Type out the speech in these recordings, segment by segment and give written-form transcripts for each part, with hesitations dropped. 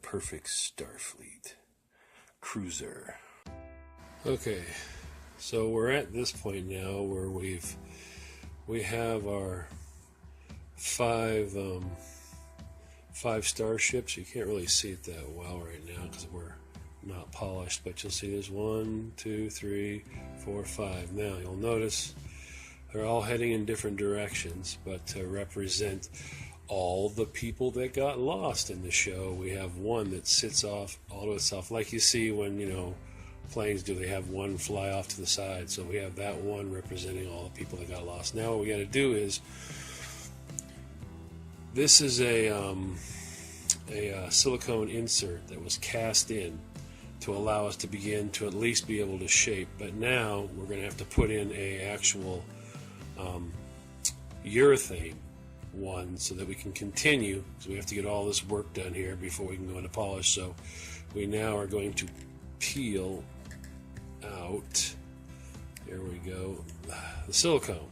perfect Starfleet cruiser. Okay, so we're at this point now where we have our five starships. You can't really see it that well right now because we're not polished, but you'll see there's 1, 2, 3, 4, 5. Now you'll notice they're all heading in different directions, but to represent all the people that got lost in the show, we have one that sits off all to itself, like you see when, you know, planes do. They have one fly off to the side, so we have that one representing all the people that got lost. Now what we got to do is, this is a silicone insert that was cast in to allow us to begin to at least be able to shape, but now we're going to have to put in a actual urethane one so that we can continue, because we have to get all this work done here before we can go into polish. So we now are going to peel out, here we go, the silicone,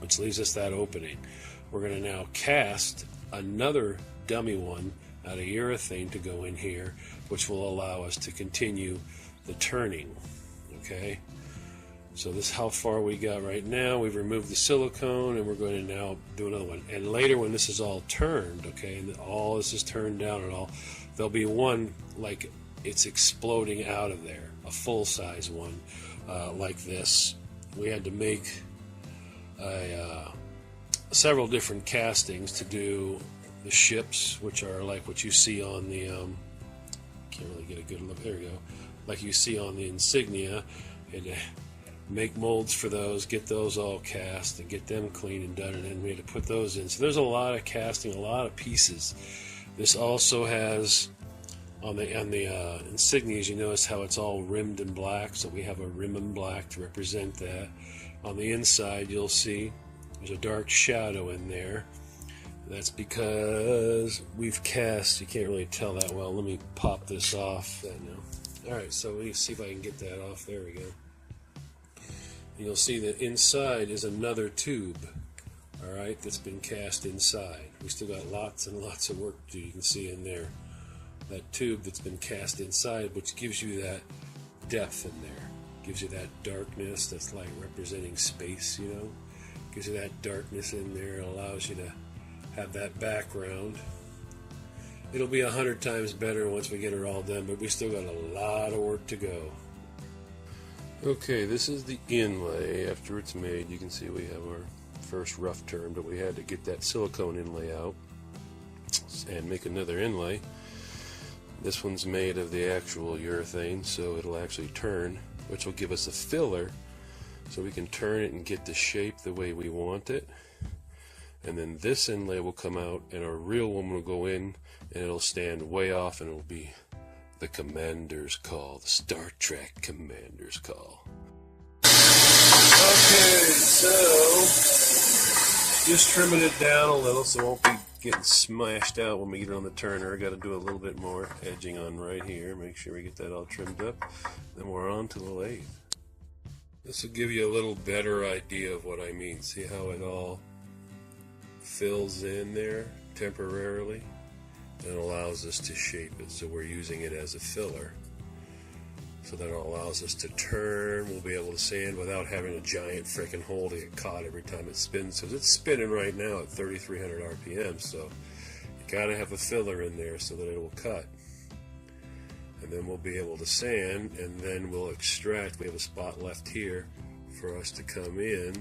which leaves us that opening. We're going to now cast another dummy one out of urethane to go in here, which will allow us to continue the turning. Okay, so this is how far we got right now. We've removed the silicone, and we're going to now do another one. And later, when this is all turned, okay, and all this is turned down and all, there'll be one like it's exploding out of there, a full-size one like this. We had to make several different castings to do the ships, which are like what you see on the can't really get a good look, there you go, like you see on the insignia, and make molds for those, get those all cast and get them clean and done, and then we had to put those in. So there's a lot of casting, a lot of pieces. This also has on the insignias, you notice how it's all rimmed in black, so we have a rim in black to represent that. On the inside, you'll see there's a dark shadow in there. That's because we've cast, you can't really tell that well. Let me pop this off. Alright, so let me see if I can get that off. There we go. You'll see that inside is another tube, alright, that's been cast inside. We still got lots and lots of work to do. You can see in there that tube that's been cast inside, which gives you that depth in there. Gives you that darkness that's like representing space, you know. Gives you that darkness in there. It allows you to have that background. It'll be 100 times better once we get it all done, but we still got a lot of work to go. Okay, this is the inlay. After it's made, you can see we have our first rough turn, but we had to get that silicone inlay out and make another inlay. This one's made of the actual urethane, so it'll actually turn, which will give us a filler so we can turn it and get the shape the way we want it. And then this inlay will come out, and our real one will go in, and it'll stand way off, and it'll be the Commander's Call, the Star Trek Commander's Call. Okay, so just trimming it down a little so it won't be getting smashed out when we get it on the turner. I got to do a little bit more edging on right here. Make sure we get that all trimmed up. Then we're on to the lathe. This will give you a little better idea of what I mean. See how it all fills in there temporarily and allows us to shape it. So we're using it as a filler. So that allows us to turn. We'll be able to sand without having a giant freaking hole to get caught every time it spins. Because it's spinning right now at 3,300 RPM. So you gotta have a filler in there so that it will cut. And then we'll be able to sand, and then we'll extract. We have a spot left here for us to come in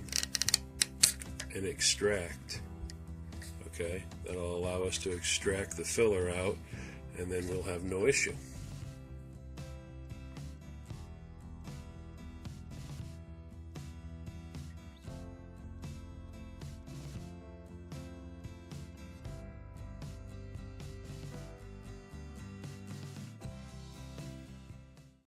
and extract. Okay, that'll allow us to extract the filler out, and then we'll have no issue.